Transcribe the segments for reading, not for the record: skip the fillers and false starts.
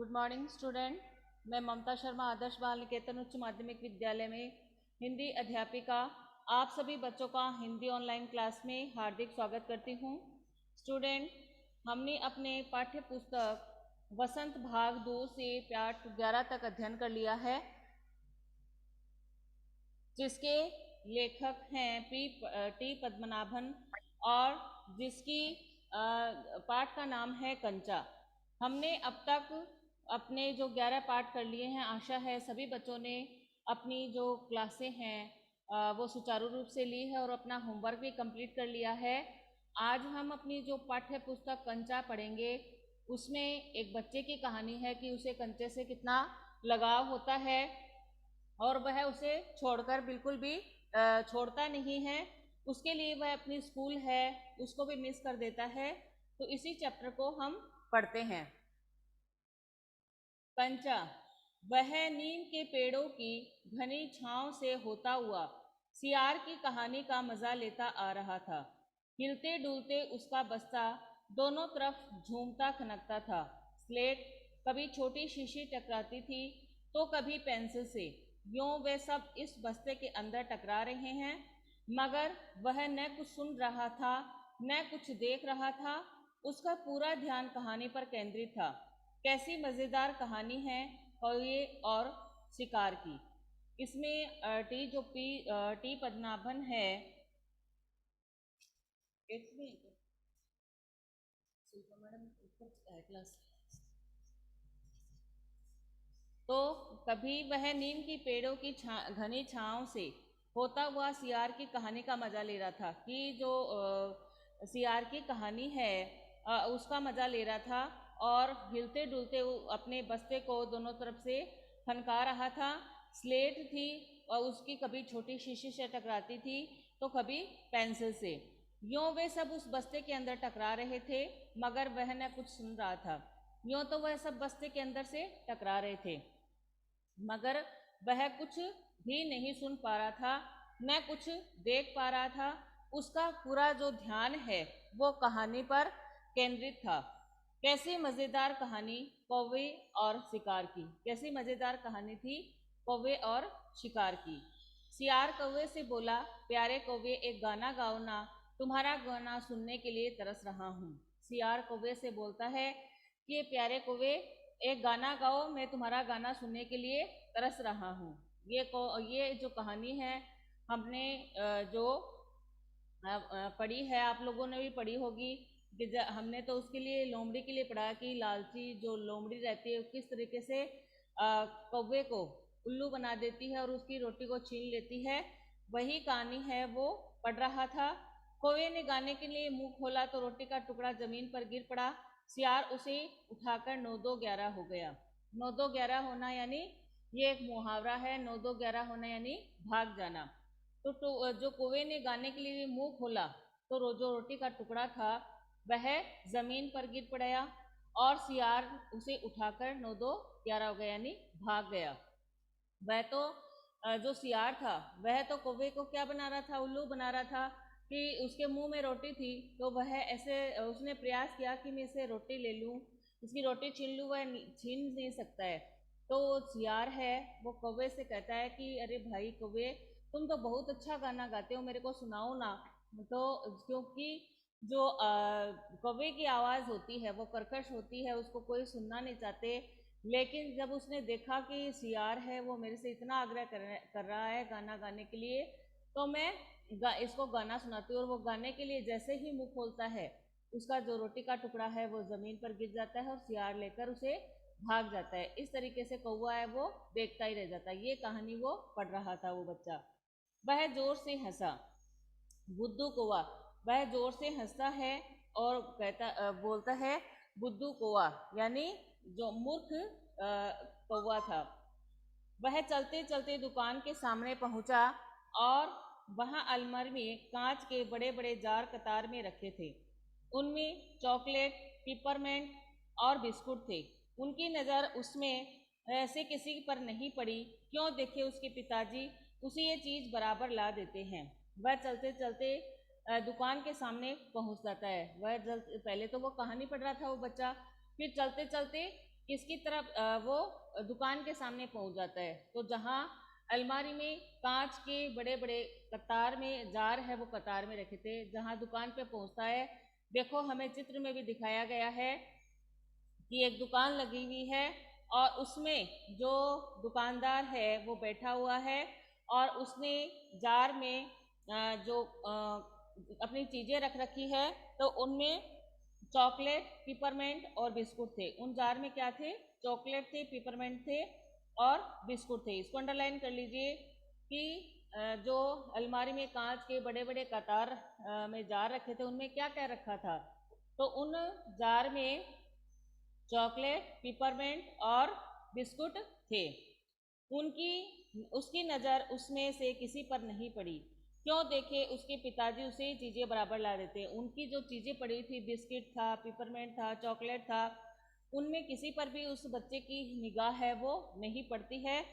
Good morning student. मैं ममता शर्मा आदर्श बाल निकेतन उच्च माध्यमिक विद्यालय में हिंदी अध्यापिका आप सभी बच्चों का हिंदी ऑनलाइन क्लास में हार्दिक स्वागत करती हूँ। स्टूडेंट, हमने अपने पाठ्य पुस्तक वसंत भाग 2 से पाठ 11 तक अध्ययन कर लिया है, जिसके लेखक हैं टी पद्मनाभन और जिसकी पाठ का नाम है कंचा। हमने अब तक अपने जो 11 पाठ कर लिए हैं। आशा है सभी बच्चों ने अपनी जो क्लासें हैं वो सुचारू रूप से ली है और अपना होमवर्क भी कंप्लीट कर लिया है। आज हम अपनी जो पाठ्य पुस्तक कंचा पढ़ेंगे, उसमें एक बच्चे की कहानी है कि उसे कंचे से कितना लगाव होता है और वह उसे छोड़कर बिल्कुल भी छोड़ता नहीं है। उसके लिए वह अपनी स्कूल है उसको भी मिस कर देता है। तो इसी चैप्टर को हम पढ़ते हैं। कंचा। वह नीम के पेड़ों की घनी छांव से होता हुआ सियार की कहानी का मजा लेता आ रहा था। हिलते डुलते उसका बस्ता दोनों तरफ झूमता खनकता था। स्लेट कभी छोटी शीशी टकराती थी तो कभी पेंसिल से। यूं वे सब इस बस्ते के अंदर टकरा रहे हैं, मगर वह न कुछ सुन रहा था न कुछ देख रहा था। उसका पूरा ध्यान कहानी पर केंद्रित था। कैसी मज़ेदार कहानी है कौवे और शिकार की। इसमें टी पद्मनाभन है। तो कभी वह नीम की पेड़ों की घनी छांव से होता हुआ सियार की कहानी का मजा ले रहा था कि जो सियार की कहानी है उसका मजा ले रहा था और हिलते डुलते अपने बस्ते को दोनों तरफ से खनका रहा था। स्लेट थी और उसकी कभी छोटी शीशी से टकराती थी तो कभी पेंसिल से। यूं वे सब उस बस्ते के अंदर टकरा रहे थे, मगर वह न कुछ सुन रहा था। यूं तो वह सब बस्ते के अंदर से टकरा रहे थे, मगर वह कुछ भी नहीं सुन पा रहा था न कुछ देख पा रहा था। उसका पूरा जो ध्यान है वो कहानी पर केंद्रित था। कैसी मज़ेदार कहानी कौवे और शिकार की। कैसी मज़ेदार कहानी थी कौवे और शिकार की। सियार कौवे से बोला, प्यारे कौवे एक गाना गाओ ना, तुम्हारा गाना सुनने के लिए तरस रहा हूँ। सियार कौवे से बोलता है कि प्यारे कौवे एक गाना गाओ, मैं तुम्हारा गाना सुनने के लिए तरस रहा हूँ। ये जो कहानी है हमने जो पढ़ी है, आप लोगों ने भी पढ़ी होगी कि हमने तो उसके लिए लोमड़ी के लिए पढ़ा कि लालची जो लोमड़ी रहती है किस तरीके से कौवे को उल्लू बना देती है और उसकी रोटी को छीन लेती है। वही कहानी है वो पढ़ रहा था। कौवे ने गाने के लिए मुंह खोला तो रोटी का टुकड़ा जमीन पर गिर पड़ा। सियार उसे उठाकर 9-2-11 हो गया। 9-2-11 होना यानी ये एक मुहावरा है। 9-2-11 होना यानी भाग जाना। तो जो कौवे ने गाने के लिए मुंह खोला तो जो रोटी का टुकड़ा था वह जमीन पर गिर पड़ा और सियार उसे उठाकर 9-2-11 हो गया यानी भाग गया। वह तो जो सियार था वह तो कौवे को क्या बना रहा था, उल्लू बना रहा था कि उसके मुंह में रोटी थी तो वह ऐसे उसने प्रयास किया कि मैं इसे रोटी ले लूं, इसकी रोटी छीन लूं। वह छीन नहीं सकता है। तो सियार है वो कौवे से कहता है कि अरे भाई कौवे, तुम तो बहुत अच्छा गाना गाते हो, मेरे को सुनाओ ना। तो क्योंकि जो कौवे की आवाज़ होती है वो कर्कश होती है, उसको कोई सुनना नहीं चाहते। लेकिन जब उसने देखा कि सियार है वो मेरे से इतना आग्रह कर रहा है गाना गाने के लिए, तो मैं इसको गाना सुनाती हूँ। और वो गाने के लिए जैसे ही मुंह खोलता है उसका जो रोटी का टुकड़ा है वो ज़मीन पर गिर जाता है और सियार लेकर उसे भाग जाता है। इस तरीके से कौवा है वो देखता ही रह जाता है। ये कहानी वो पढ़ रहा था वो बच्चा। वह जोर से हंसा। बुद्धू कौवा। वह जोर से हंसता है और बोलता है बुद्धू कौवा, यानी जो मूर्ख कौवा था। वह चलते चलते दुकान के सामने पहुंचा और वहां अलमारी में कांच के बड़े बड़े जार कतार में रखे थे। उनमें चॉकलेट, पिपरमेंट और बिस्कुट थे। उनकी नज़र उसमें ऐसे किसी पर नहीं पड़ी। क्यों देखे उसके पिताजी उसे ये चीज़ बराबर ला देते हैं। वह चलते चलते दुकान के सामने पहुंच जाता है। वह पहले तो वो कहानी पढ़ रहा था वो बच्चा, फिर चलते चलते किसकी तरफ वो दुकान के सामने पहुंच जाता है। तो जहां अलमारी में कांच के बड़े बड़े कतार में जार है वो कतार में रखे थे, जहां दुकान पे पहुंचता है, देखो हमें चित्र में भी दिखाया गया है कि एक दुकान लगी हुई है और उसमें जो दुकानदार है वो बैठा हुआ है और उसने जार में जो अपनी चीज़ें रख रखी है, तो उनमें चॉकलेट, पिपरमेंट और बिस्कुट थे। उन जार में क्या थे? चॉकलेट थे, पिपरमेंट थे और बिस्कुट थे। इसको अंडरलाइन कर लीजिए कि जो अलमारी में कांच के बड़े बड़े कतार में जार रखे थे, उनमें क्या क्या रखा था? तो उन जार में चॉकलेट, पिपरमेंट और बिस्कुट थे। उसकी नज़र उसमें से किसी पर नहीं पड़ी। क्यों? देखे उसके पिताजी उसे ही चीज़ें बराबर ला देते। उनकी जो चीज़ें पड़ी थी, बिस्किट था, पिपरमेंट था, चॉकलेट था, उनमें किसी पर भी उस बच्चे की निगाह है वो नहीं पड़ती है।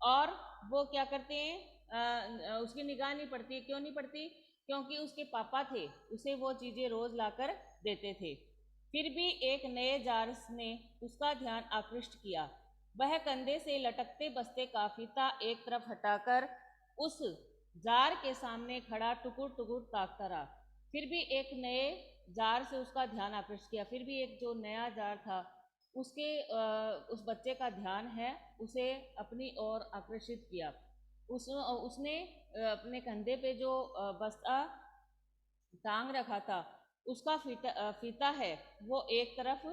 और वो क्या करते हैं, उसकी निगाह नहीं पड़ती। क्यों नहीं पड़ती? क्योंकि उसके पापा थे, उसे वो चीज़ें रोज़ लाकर देते थे। फिर भी एक नए जार ने उसका ध्यान आकृष्ट किया। वह कंधे से लटकते बसते काफिता एक तरफ हटाकर उस जार के सामने खड़ा टुकुर टुकुर ताकता रहा। फिर भी एक नए जार से उसका ध्यान आकृष्ट किया। फिर भी एक जो नया जार था उस बच्चे का ध्यान है उसे अपनी ओर आकर्षित किया। उसने अपने कंधे पे जो बस्ता टांग रखा था, उसका फीता है वो एक तरफ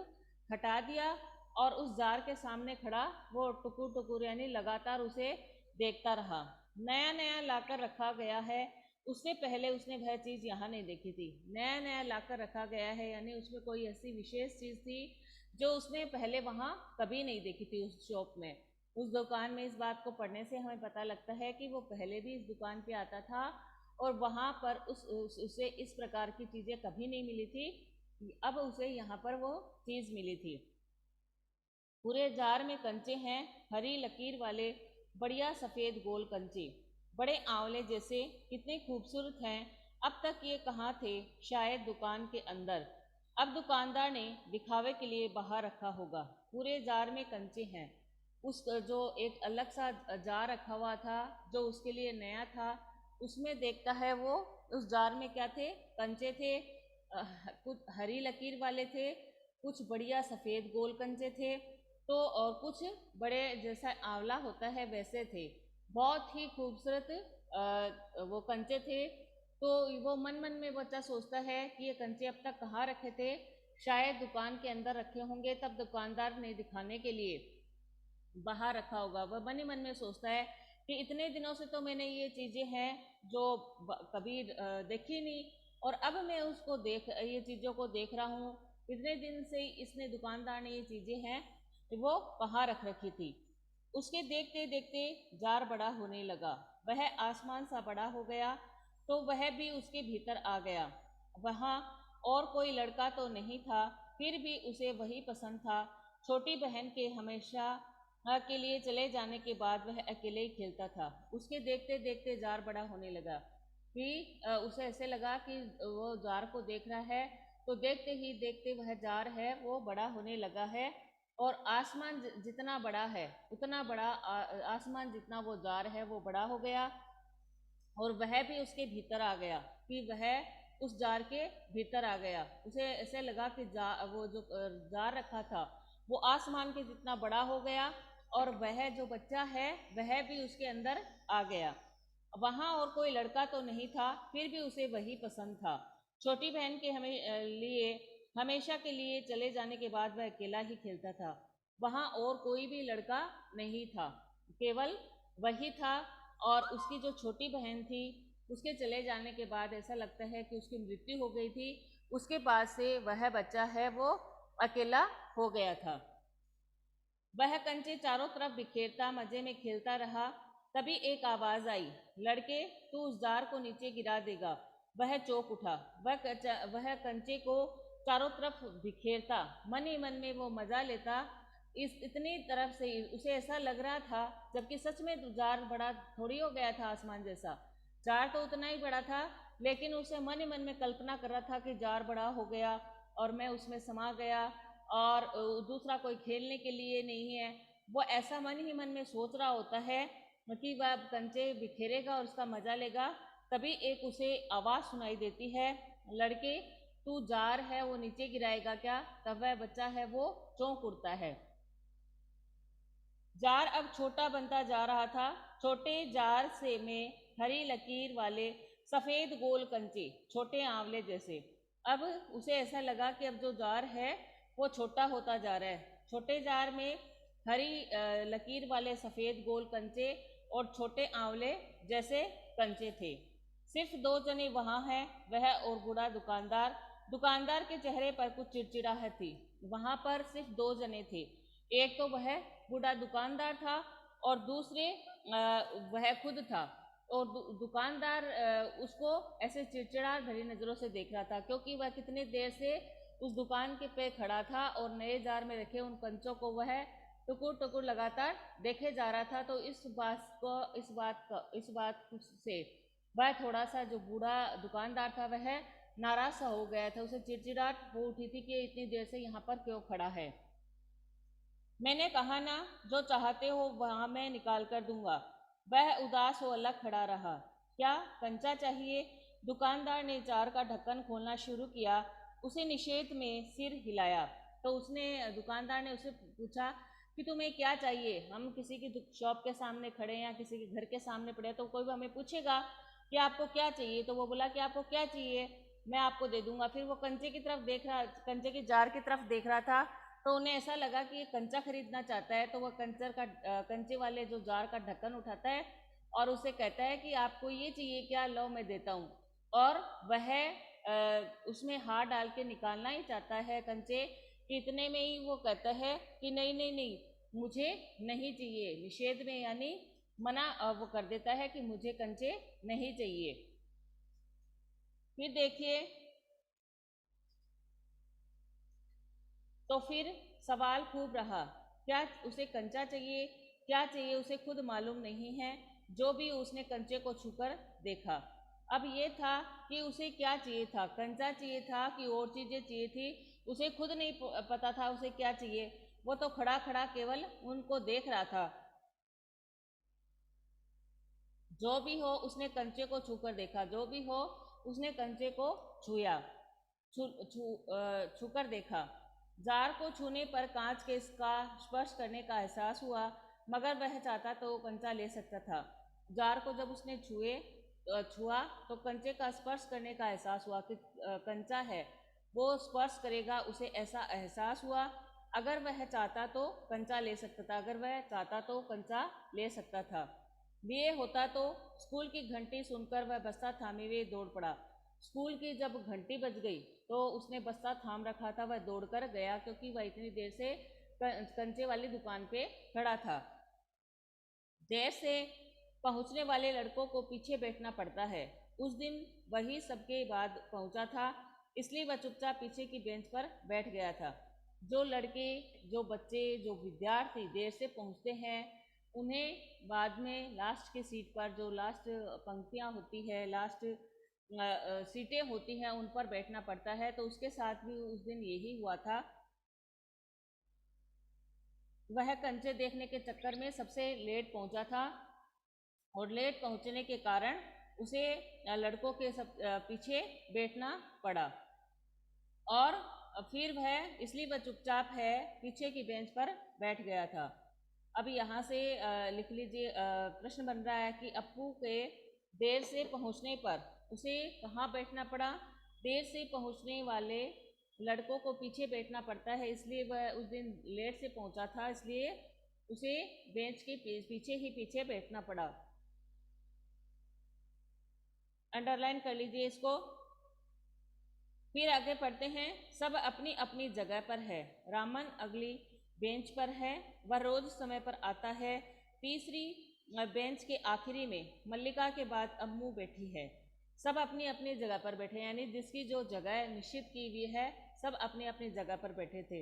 हटा दिया और उस जार के सामने खड़ा वो टुकुर टुकुर यानी लगातार उसे देखता रहा। नया नया लाकर रखा गया है, उससे पहले उसने वह चीज़ यहाँ नहीं देखी थी। नया नया लाकर रखा गया है यानी उसमें कोई ऐसी विशेष चीज़ थी जो उसने पहले वहाँ कभी नहीं देखी थी। उस शॉप में, उस दुकान में, इस बात को पढ़ने से हमें पता लगता है कि वो पहले भी इस दुकान पे आता था और वहाँ पर उसे इस प्रकार की चीज़ें कभी नहीं मिली थी। अब उसे यहाँ पर वो चीज़ मिली थी। पूरे जार में कंचे हैं, हरी लकीर वाले बढ़िया सफ़ेद गोल कंचे, बड़े आंवले जैसे, कितने खूबसूरत हैं। अब तक ये कहाँ थे? शायद दुकान के अंदर। अब दुकानदार ने दिखावे के लिए बाहर रखा होगा। पूरे जार में कंचे हैं। उस जो एक अलग सा जार रखा हुआ था जो उसके लिए नया था, उसमें देखता है वो, उस जार में क्या थे? कंचे थे। कुछ हरी लकीर वाले थे, कुछ बढ़िया सफ़ेद गोल कंचे थे, तो और कुछ बड़े जैसा आंवला होता है वैसे थे। बहुत ही खूबसूरत वो कंचे थे। तो वो मन मन में बच्चा सोचता है कि ये कंचे अब तक कहाँ रखे थे? शायद दुकान के अंदर रखे होंगे, तब दुकानदार ने दिखाने के लिए बाहर रखा होगा। वह मन ही मन में सोचता है कि इतने दिनों से तो मैंने ये चीज़ें हैं जो कभी देखी नहीं, और अब मैं उसको ये चीज़ों को देख रहा हूँ। इतने दिन से इसने दुकानदार ने ये चीज़ें हैं वो कहाँ रख रखी थी। उसके देखते देखते जार बड़ा होने लगा। वह आसमान सा बड़ा हो गया, तो वह भी उसके भीतर आ गया। वहाँ और कोई लड़का तो नहीं था, फिर भी उसे वही पसंद था। छोटी बहन के हमेशा के लिए चले जाने के बाद वह अकेले ही खेलता था। उसके देखते देखते जार बड़ा होने लगा कि उसे ऐसे लगा कि वो जार को देख रहा है, तो देखते ही देखते वह जार है वो बड़ा होने लगा है। और आसमान जितना बड़ा है उतना बड़ा आसमान जितना वो जार है वो बड़ा हो गया, और वह भी उसके भीतर आ गया कि वह उस जार के भीतर आ गया। उसे ऐसे लगा कि वो जो जार रखा था वो आसमान के जितना बड़ा हो गया, और वह जो बच्चा है वह भी उसके अंदर आ गया। वहाँ और कोई लड़का तो नहीं था, फिर भी उसे वही पसंद था। छोटी बहन के लिए हमेशा के लिए चले जाने के बाद वह अकेला ही खेलता था। वहाँ और कोई भी लड़का नहीं था, केवल वही था। और उसकी जो छोटी बहन थी, उसके चले जाने के बाद ऐसा लगता है कि उसकी मृत्यु हो गई थी। उसके बाद से वह बच्चा है वो अकेला हो गया था। वह कंचे चारों तरफ बिखेरता मजे में खेलता रहा। तभी एक आवाज आई, लड़के तू उस जार को नीचे गिरा देगा। वह चौंक उठा। वह कंचे को चारों तरफ बिखेरता, मन ही मन में वो मजा लेता। इस इतनी तरफ से उसे ऐसा लग रहा था, जबकि सच में तो जार बड़ा थोड़ी हो गया था आसमान जैसा। जार तो उतना ही बड़ा था, लेकिन उसे मन ही मन में कल्पना कर रहा था कि जार बड़ा हो गया और मैं उसमें समा गया और दूसरा कोई खेलने के लिए नहीं है। वो ऐसा मन ही मन में सोच रहा होता है कि वह कंचे बिखेरेगा और उसका मजा लेगा। तभी एक उसे आवाज़ सुनाई देती है, लड़के तू जार है वो नीचे गिराएगा क्या। तब वह बच्चा है वो चौंक उठता है। जार अब छोटा बनता जा रहा था। छोटे जार से में हरी लकीर वाले सफ़ेद गोल कंचे, छोटे आंवले जैसे। अब उसे ऐसा लगा कि अब जो जार है वो छोटा होता जा रहा है। छोटे जार में हरी लकीर वाले सफ़ेद गोल कंचे और छोटे आंवले जैसे कंचे थे। सिर्फ दो जने वहाँ हैं, वह और बूढ़ा दुकानदार। दुकानदार के चेहरे पर कुछ चिड़चिड़ाहट थी। वहाँ पर सिर्फ दो जने थे, एक तो वह बूढ़ा दुकानदार था और दूसरे वह खुद था। और दुकानदार उसको ऐसे चिड़चिड़ा भरी नज़रों से देख रहा था, क्योंकि वह कितने देर से उस दुकान के पे खड़ा था और नए जार में रखे उन कंचों को वह टुकुर टुकुर लगातार देखे जा रहा था। तो इस बात से वह थोड़ा सा, जो बूढ़ा दुकानदार था, वह नाराज सा हो गया था। उसे चिड़चिड़ाहट हो उठी थी कि इतनी देर से यहाँ पर क्यों खड़ा है। मैंने कहा ना, जो चाहते हो वहाँ मैं निकाल कर दूंगा। वह उदास हो अलग खड़ा रहा। क्या कंचा चाहिए? दुकानदार ने जार का ढक्कन खोलना शुरू किया। उसे निषेध में सिर हिलाया। तो उसने दुकानदार ने उसे पूछा कि तुम्हें क्या चाहिए? हम किसी की शॉप के सामने खड़े हैं या किसी के घर के सामने पड़े हैं तो कोई हमें पूछेगा कि आपको क्या चाहिए। तो वो बोला कि आपको क्या चाहिए, मैं आपको दे दूंगा। फिर वो कंचे की तरफ देख रहा, कंचे की जार की तरफ देख रहा था। तो उन्हें ऐसा लगा कि ये कंचा खरीदना चाहता है। तो वह कंचे वाले जो जार का ढक्कन उठाता है और उसे कहता है कि आपको ये चाहिए क्या, लो मैं देता हूँ। और वह उसमें हाथ डाल के निकालना ही चाहता है कंचे, कि इतने में ही वो कहता है कि नहीं नहीं नहीं, मुझे नहीं चाहिए। निषेध में यानी मना वो कर देता है कि मुझे कंचे नहीं चाहिए। फिर देखिए, तो फिर सवाल खूब रहा, क्या उसे कंचा चाहिए, क्या चाहिए उसे खुद मालूम नहीं है। जो भी उसने कंचे को छूकर देखा, अब ये था कि उसे क्या चाहिए था, कंचा चाहिए था कि और चीज़ें चाहिए थी। उसे खुद नहीं पता था उसे क्या चाहिए। वो तो खड़ा खड़ा केवल उनको देख रहा था। जो भी हो उसने कंचे को छूकर देखा, जो भी हो उसने कंचे को छुया, छूकर देखा। जार को छूने पर कांच के इसका स्पर्श करने का एहसास हुआ, मगर वह चाहता तो कंचा ले सकता था। जार को जब उसने छुआ तो कंचे का स्पर्श करने का एहसास हुआ कि कंचा है, वो स्पर्श करेगा, उसे ऐसा एहसास हुआ। अगर वह चाहता तो कंचा ले सकता था, अगर वह चाहता तो कंचा ले सकता था। लिए होता तो स्कूल की घंटी सुनकर वह बस्ता थामे हुए दौड़ पड़ा। स्कूल की जब घंटी बज गई तो उसने बस्ता थाम रखा था, वह दौड़कर गया, क्योंकि वह इतनी देर से कंचे वाली दुकान पे खड़ा था। देर से पहुंचने वाले लड़कों को पीछे बैठना पड़ता है। उस दिन वही सबके बाद पहुंचा था, इसलिए वह चुपचाप पीछे की बेंच पर बैठ गया था। जो लड़के, जो बच्चे, जो विद्यार्थी देर से पहुंचते हैं, उन्हें बाद में लास्ट की सीट पर, जो लास्ट पंक्तियां होती है, लास्ट सीटें होती हैं, उन पर बैठना पड़ता है। तो उसके साथ भी उस दिन यही हुआ था। वह कंचे देखने के चक्कर में सबसे लेट पहुंचा था और लेट पहुंचने के कारण उसे लड़कों के पीछे बैठना पड़ा। और फिर वह, इसलिए वह चुपचाप है पीछे की बेंच पर बैठ गया था। अब यहाँ से लिख लीजिए, प्रश्न बन रहा है कि अप्पू के देर से पहुँचने पर उसे कहाँ बैठना पड़ा। देर से पहुँचने वाले लड़कों को पीछे बैठना पड़ता है, इसलिए वह उस दिन लेट से पहुँचा था, इसलिए उसे बेंच के पीछे ही पीछे बैठना पड़ा। अंडरलाइन कर लीजिए इसको। फिर आगे पढ़ते हैं। सब अपनी अपनी जगह पर है। रामन अगली बेंच पर है, वह रोज समय पर आता है। तीसरी बेंच के आखिरी में मल्लिका के बाद अम्मू बैठी है। सब अपनी अपनी जगह पर बैठे, यानी जिसकी जो जगह निश्चित की हुई है, सब अपनी अपनी जगह पर बैठे थे।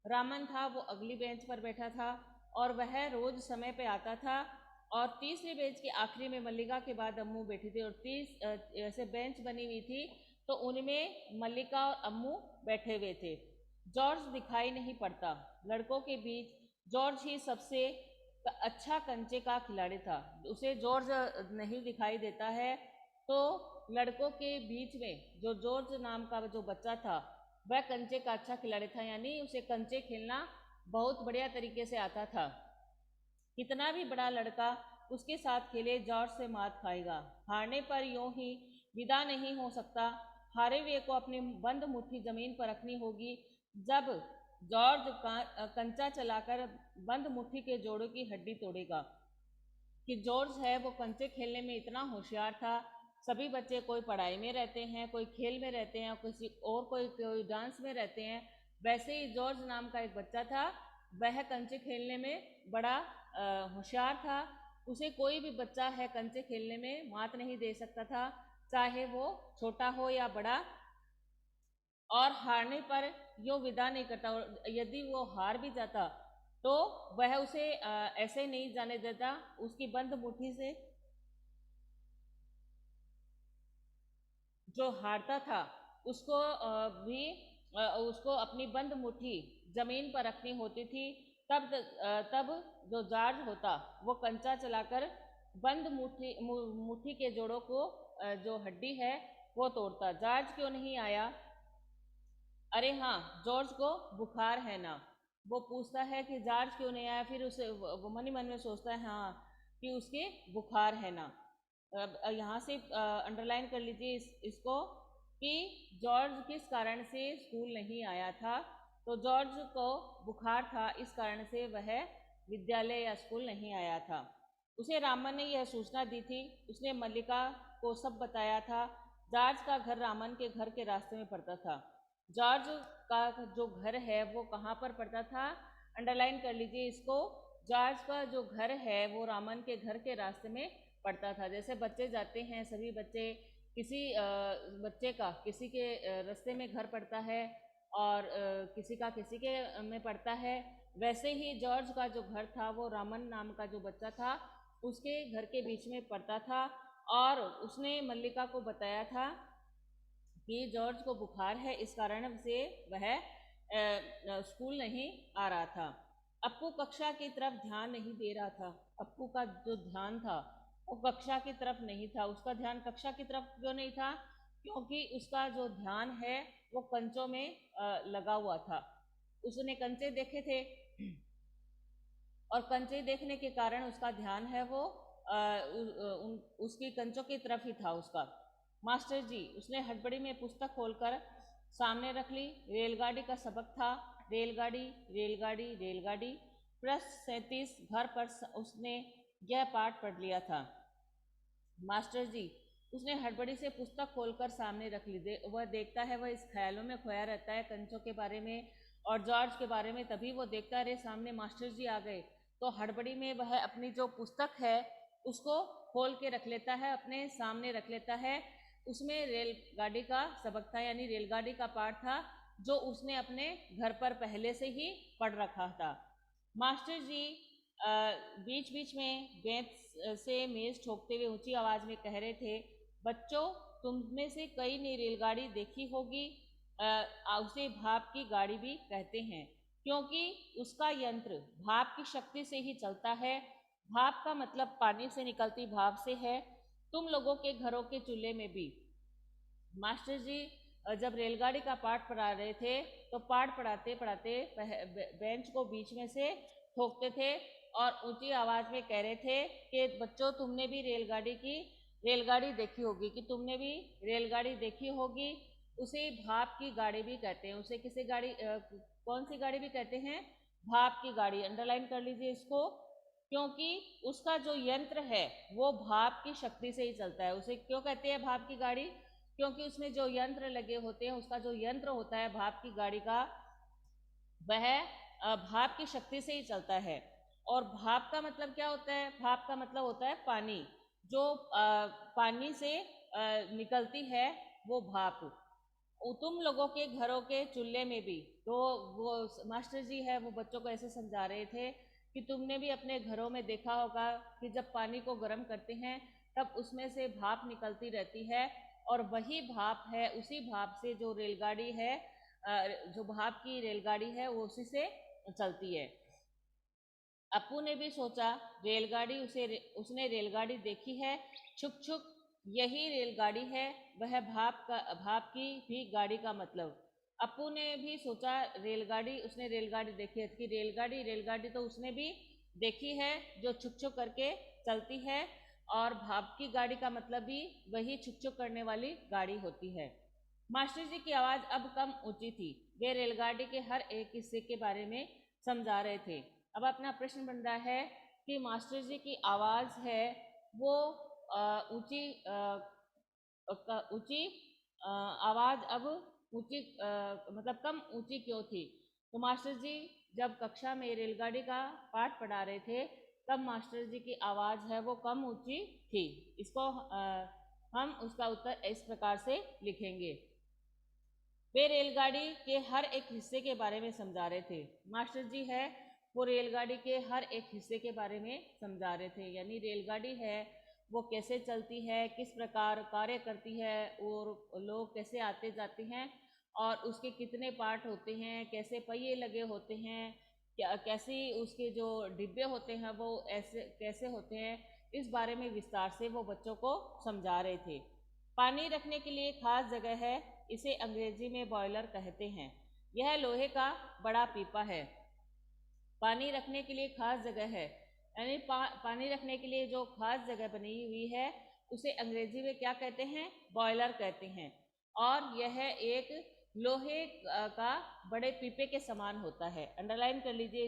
रामन था, वो अगली बेंच पर बैठा था और वह रोज समय पे आता था। और तीसरी बेंच के आखिरी में मल्लिका के बाद अम्मू बैठी थी और ऐसे बेंच बनी हुई थी, तो उनमें मल्लिका और अम्मू बैठे हुए थे। जॉर्ज दिखाई नहीं पड़ता। लड़कों के बीच जॉर्ज ही सबसे अच्छा कंचे का खिलाड़ी था। उसे जॉर्ज नहीं दिखाई देता है, तो लड़कों के बीच में जो जॉर्ज नाम का जो बच्चा था वह कंचे का अच्छा खिलाड़ी था, यानी उसे कंचे खेलना बहुत बढ़िया तरीके से आता था। कितना भी बड़ा लड़का उसके साथ खेले जॉर्ज से मात खाएगा। हारने पर यूं ही विदा नहीं हो सकता। हारे हुए को अपनी बंद मुट्ठी जमीन पर रखनी होगी। जब जॉर्ज कंचा चलाकर बंद मुट्ठी के जोड़ों की हड्डी तोड़ेगा। कि जॉर्ज है वो कंचे खेलने में इतना होशियार था। सभी बच्चे कोई पढ़ाई में रहते हैं, कोई खेल में रहते हैं, किसी और कोई डांस में रहते हैं। वैसे ही जॉर्ज नाम का एक बच्चा था, वह कंचे खेलने में बड़ा होशियार था। उसे कोई भी बच्चा है कंचे खेलने में मात नहीं दे सकता था, चाहे वो छोटा हो या बड़ा। और हारने पर यो विदा नहीं करता, और यदि वो हार भी जाता तो वह उसे ऐसे नहीं जाने देता। उसकी बंद मुट्ठी से जो हारता था उसको उसको अपनी बंद मुट्ठी जमीन पर रखनी होती थी। तब जो जॉर्ज होता वो कंचा चलाकर बंद मुट्ठी के जोड़ों को जो हड्डी है वो तोड़ता। जॉर्ज क्यों नहीं आया? अरे हाँ, जॉर्ज को बुखार है ना। वो पूछता है कि जॉर्ज क्यों नहीं आया, फिर उसे वो मन ही मन में सोचता है हाँ कि उसके बुखार है ना। अब यहाँ से अंडरलाइन कर लीजिए इसको कि जॉर्ज किस कारण से स्कूल नहीं आया था। तो जॉर्ज को बुखार था, इस कारण से वह विद्यालय या स्कूल नहीं आया था। उसे रामन ने यह सूचना दी थी। उसने मल्लिका को सब बताया था। जॉर्ज का घर रामन के घर के रास्ते में पड़ता था। जॉर्ज का जो घर है वो कहाँ पर पड़ता था? अंडरलाइन कर लीजिए इसको। जॉर्ज का जो घर है वो रामन के घर के रास्ते में पड़ता था। जैसे बच्चे जाते हैं, सभी बच्चे किसी बच्चे का किसी के रास्ते में घर पड़ता है, और किसी का किसी के में पड़ता है। वैसे ही जॉर्ज का जो घर था वो रामन नाम का जो बच्चा था उसके घर के बीच में पड़ता था। और उसने मल्लिका को बताया था कि जॉर्ज को बुखार है, इस कारण से वह स्कूल नहीं आ रहा था। अप्पू कक्षा की तरफ ध्यान नहीं दे रहा था। अप्पू का जो ध्यान था वो कक्षा की तरफ नहीं था। उसका ध्यान कक्षा की तरफ क्यों नहीं था? क्योंकि उसका जो ध्यान है वो कंचों में लगा हुआ था। उसने कंचे देखे थे, और कंचे देखने के कारण उसका ध्यान है वो उसकी कंचों की तरफ ही था उसका। मास्टर जी, उसने हड़बड़ी में पुस्तक खोलकर सामने रख ली। रेलगाड़ी का सबक था। रेलगाड़ी रेलगाड़ी रेलगाड़ी। पृष्ठ 37 घर पर उसने यह पाठ पढ़ लिया था। मास्टर जी, उसने हड़बड़ी से पुस्तक खोलकर सामने रख ली। वह देखता है, वह इस ख्यालों में खोया रहता है कंचों के बारे में और जॉर्ज के बारे में। तभी वो देखता है, अरे सामने मास्टर जी आ गए। तो हड़बड़ी में वह अपनी जो पुस्तक है उसको खोल के रख लेता है, अपने सामने रख लेता है। उसमें रेलगाड़ी का सबक था, यानी रेलगाड़ी का पाठ था, जो उसने अपने घर पर पहले से ही पढ़ रखा था। मास्टर जी बीच बीच में गेंद से मेज ठोकते हुए ऊंची आवाज में कह रहे थे, बच्चों, तुम में से कई ने रेलगाड़ी देखी होगी। उसे भाप की गाड़ी भी कहते हैं, क्योंकि उसका यंत्र भाप की शक्ति से ही चलता है। भाप का मतलब पानी से निकलती भाप से है। तुम लोगों के घरों के चूल्हे में भी। मास्टर जी जब रेलगाड़ी का पाठ पढ़ा रहे थे तो पाठ पढ़ाते पढ़ाते बेंच को बीच में से ठोकते थे और ऊंची आवाज में कह रहे थे कि बच्चों, तुमने भी रेलगाड़ी देखी होगी, कि तुमने भी रेलगाड़ी देखी होगी। उसे भाप की गाड़ी भी कहते हैं। उसे किसी गाड़ी कौन सी गाड़ी भी कहते हैं? भाप की गाड़ी। अंडरलाइन कर लीजिए इसको, क्योंकि उसका जो यंत्र है वो भाप की शक्ति से ही चलता है। उसे क्यों कहते हैं भाप की गाड़ी? क्योंकि उसमें जो यंत्र लगे होते हैं, उसका जो यंत्र होता है भाप की गाड़ी का, वह भाप की शक्ति से ही चलता है। और भाप का मतलब क्या होता है? भाप का मतलब होता है पानी। जो पानी से निकलती है वो भाप। तुम लोगों के घरों के चूल्हे में भी। तो वो मास्टर जी है वो बच्चों को ऐसे समझा रहे थे कि तुमने भी अपने घरों में देखा होगा कि जब पानी को गर्म करते हैं तब उसमें से भाप निकलती रहती है, और वही भाप है, उसी भाप से जो रेलगाड़ी है जो भाप की रेलगाड़ी है वो उसी से चलती है। अप्पू ने भी सोचा रेलगाड़ी उसने रेलगाड़ी देखी है, छुक छुक यही रेलगाड़ी है, वह भाप की भी गाड़ी का मतलब। अप्पू ने भी सोचा उसने रेलगाड़ी देखी है कि रेलगाड़ी तो उसने भी देखी है जो छुक छुक करके चलती है, और भाप की गाड़ी का मतलब भी वही छुक छुक करने वाली गाड़ी होती है। मास्टर जी की आवाज़ अब कम ऊंची थी। वे रेलगाड़ी के हर एक हिस्से के बारे में समझा रहे थे। अब अपना प्रश्न बन रहा है कि मास्टर जी की आवाज़ है वो ऊंची ऊंची आवाज़ अब ऊंची मतलब कम ऊंची क्यों थी। तो मास्टर जी जब कक्षा में रेलगाड़ी का पाठ पढ़ा रहे थे तब मास्टर जी की आवाज़ है वो कम ऊंची थी। इसको हम उसका उत्तर इस प्रकार से लिखेंगे। वे रेलगाड़ी के हर एक हिस्से के बारे में समझा रहे थे। मास्टर जी है वो रेलगाड़ी के हर एक हिस्से के बारे में समझा रहे थे, यानी रेलगाड़ी है वो कैसे चलती है, किस प्रकार कार्य करती है, और लोग कैसे आते जाते हैं, और उसके कितने पार्ट होते हैं, कैसे पहिए लगे होते हैं, कैसी उसके जो डिब्बे होते हैं वो ऐसे कैसे होते हैं, इस बारे में विस्तार से वो बच्चों को समझा रहे थे। पानी रखने के लिए खास जगह है, इसे अंग्रेजी में बॉयलर कहते हैं। यह लोहे का बड़ा पीपा है। पानी रखने के लिए खास जगह है, यानी पानी रखने के लिए जो खास जगह बनी हुई है उसे अंग्रेजी में क्या कहते हैं, बॉयलर कहते हैं। और यह एक लोहे का बड़े पीपे के समान होता है। अंडरलाइन कर लीजिए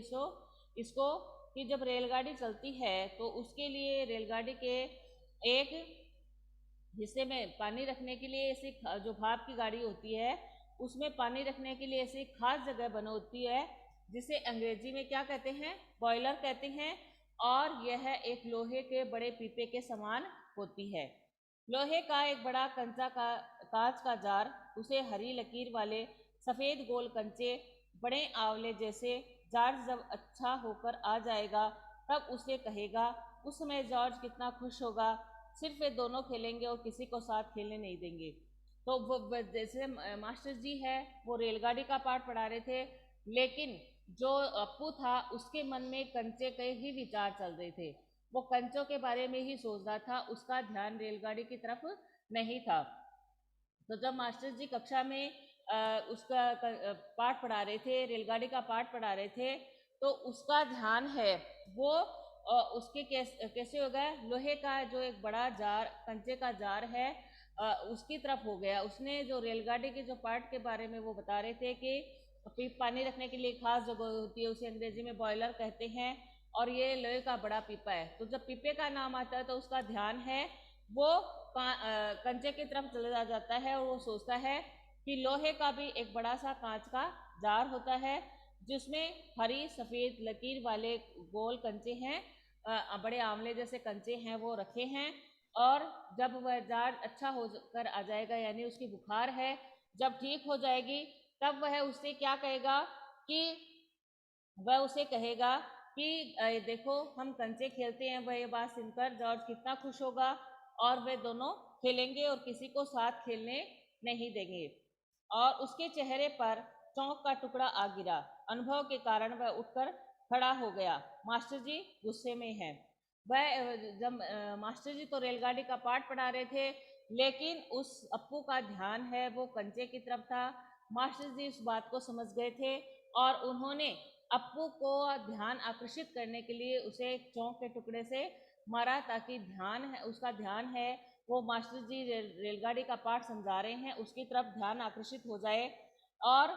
इसको कि जब रेलगाड़ी चलती है तो उसके लिए रेलगाड़ी के एक हिस्से में पानी रखने के लिए ऐसी जो भाप की गाड़ी होती है उसमें पानी रखने के लिए ऐसी खास जगह बनी होती है जिसे अंग्रेजी में क्या कहते हैं, बॉयलर कहते हैं। और यह एक लोहे के बड़े पीपे के समान होती है। लोहे का एक बड़ा कांच का जार, उसे हरी लकीर वाले सफ़ेद गोल कंचे, बड़े आंवले जैसे जार जब अच्छा होकर आ जाएगा तब उसे कहेगा। उस समय जॉर्ज कितना खुश होगा। सिर्फ वे दोनों खेलेंगे और किसी को साथ खेलने नहीं देंगे। तो वो जैसे मास्टर जी है वो रेलगाड़ी का पाठ पढ़ा रहे थे, लेकिन जो अप्पू था उसके मन में कंचे के ही विचार चल रहे थे। वो कंचों के बारे में ही सोच रहा था, उसका ध्यान रेलगाड़ी की तरफ नहीं था। तो जब मास्टर जी कक्षा में उसका पाठ पढ़ा रहे थे, रेलगाड़ी का पाठ पढ़ा रहे थे, तो उसका ध्यान है वो उसके कैसे हो गया, लोहे का जो एक बड़ा जार, कंचे का जार है उसकी तरफ हो गया। उसने जो रेलगाड़ी के जो पार्ट के बारे में वो बता रहे थे कि पानी रखने के लिए खास जगह होती है, उसे अंग्रेजी में बॉयलर कहते हैं, और ये लोहे का बड़ा पीपा है। तो जब पीपे का नाम आता है तो उसका ध्यान है वो कंचे की तरफ चला जाता है, और वो सोचता है कि लोहे का भी एक बड़ा सा कांच का जार होता है जिसमें हरी सफ़ेद लकीर वाले गोल कंचे हैं, बड़े आंवले जैसे कंचे हैं वो रखे हैं। और जब वह जार अच्छा हो कर आ जाएगा, यानी उसकी बुखार है जब ठीक हो जाएगी, तब वह उससे क्या कहेगा कि वह उसे कहेगा कि देखो हम कंचे खेलते हैं। वह ये बात सुनकर जॉर्ज कितना खुश होगा, और वे दोनों खेलेंगे और किसी को साथ खेलने नहीं देंगे। और उसके चेहरे पर चौंक का टुकड़ा आ गिरा। अनुभव के कारण वह उठकर खड़ा हो गया। मास्टर जी गुस्से में हैं। वह जब मास्टर जी तो रेलगाड़ी का पाठ पढ़ा रहे थे, लेकिन उस अप्पू का ध्यान है वो कंचे की तरफ था। मास्टर जी इस बात को समझ गए थे और उन्होंने अप्पू को ध्यान आकर्षित करने के लिए उसे एक चौंक के टुकड़े से मारा, ताकि उसका ध्यान है वो मास्टर जी रेलगाड़ी का पाठ समझा रहे हैं उसकी तरफ ध्यान आकर्षित हो जाए। और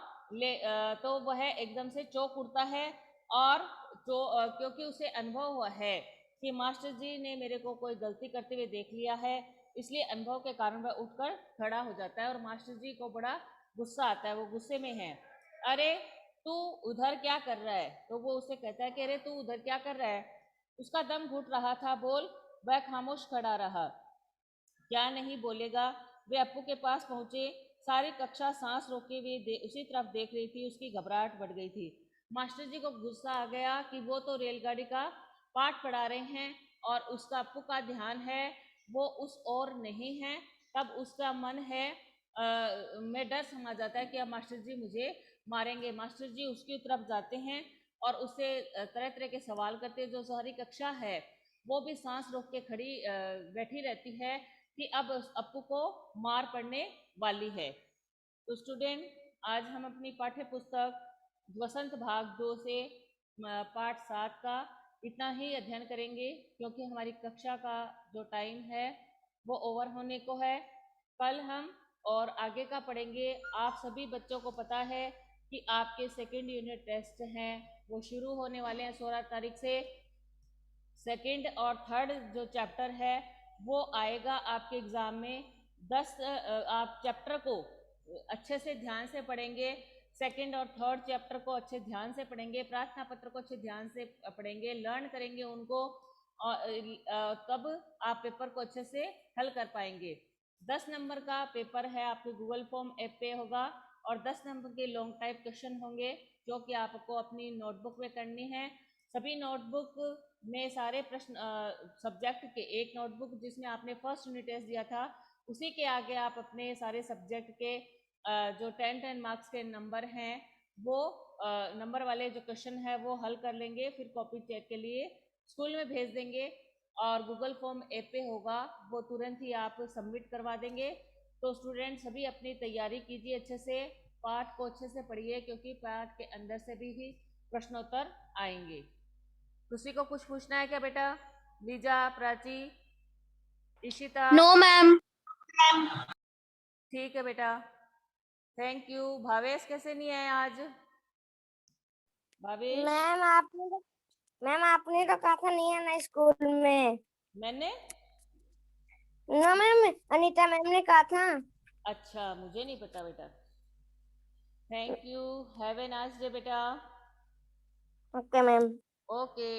तो वह एकदम से चौंक उठता है, और क्योंकि उसे अनुभव हुआ है कि मास्टर जी ने मेरे को कोई गलती करते हुए देख लिया है, इसलिए अनुभव के कारण वह उठकर खड़ा हो जाता है। और मास्टर जी को बड़ा गुस्सा आता है, वो गुस्से में है। अरे तू उधर क्या कर रहा है। तो वो उसे कहता है कि अरे तू उधर क्या कर रहा है। उसका दम घुट रहा था, बोल। वह खामोश खड़ा रहा, क्या नहीं बोलेगा। वे अप्पू के पास पहुंचे। सारी कक्षा सांस रोके हुए उसी तरफ देख रही थी। उसकी घबराहट बढ़ गई थी। मास्टर जी को गुस्सा आ गया कि वो तो रेलगाड़ी का पाठ पढ़ा रहे हैं और उसका अप्पू का ध्यान है वो उस ओर नहीं है। तब उसका मन है में डर समा जाता है कि अब मास्टर जी मुझे मारेंगे। मास्टर जी उसकी तरफ जाते हैं और उससे तरह तरह के सवाल करते हैं। जो सारी कक्षा है वो भी सांस रोक के खड़ी बैठी रहती है कि अब अप्पू को मार पड़ने वाली है। तो स्टूडेंट, आज हम अपनी पाठ्य पुस्तक वसंत भाग 2 से पाठ 7 का इतना ही अध्ययन करेंगे, क्योंकि हमारी कक्षा का जो टाइम है वो ओवर होने को है। कल हम और आगे का पढ़ेंगे। आप सभी बच्चों को पता है कि आपके सेकेंड यूनिट टेस्ट हैं, वो शुरू होने वाले हैं 16 तारीख से। सेकंड और थर्ड जो चैप्टर है वो आएगा आपके एग्ज़ाम में। 10 आप चैप्टर को अच्छे से ध्यान से पढ़ेंगे, सेकंड और थर्ड चैप्टर को अच्छे ध्यान से पढ़ेंगे, प्रार्थना पत्र को अच्छे ध्यान से पढ़ेंगे, लर्न करेंगे उनको, और तब आप पेपर को अच्छे से हल कर पाएंगे। 10 नंबर का पेपर है, आपके गूगल फॉर्म ऐप पे होगा, और 10 नंबर के लॉन्ग टाइप क्वेश्चन होंगे जो कि आपको अपनी नोटबुक में करनी है। सभी नोटबुक में सारे प्रश्न सब्जेक्ट के एक नोटबुक जिसमें आपने फर्स्ट यूनिट टेस्ट दिया था, उसी के आगे आप अपने सारे सब्जेक्ट के जो 10-10 मार्क्स के नंबर हैं वो नंबर वाले जो क्वेश्चन है वो हल कर लेंगे। फिर कॉपी चेक के लिए स्कूल में भेज देंगे, और गूगल फॉर्म ऐप पे होगा, वो तुरंत ही आप सबमिट करवा देंगे। तो स्टूडेंट सभी अपनी तैयारी कीजिए अच्छे से, पाठ को अच्छे से पढ़िए, क्योंकि पाठ के अंदर से भी प्रश्नोत्तर आएंगे। किसी को कुछ पूछना है क्या बेटा? Lisa, Prachi, Ishita? No ma'am. ठीक है बेटा, थैंक यू। भावेश कैसे नहीं आए आज? भावेश? मैम आपने तो कहा था नहीं आना स्कूल में। मैंने? ना मैम, अनीता मैम ने कहा था। अच्छा, मुझे नहीं पता बेटा। Thank you, have a nice day बेटा। Okay ma'am. ओके।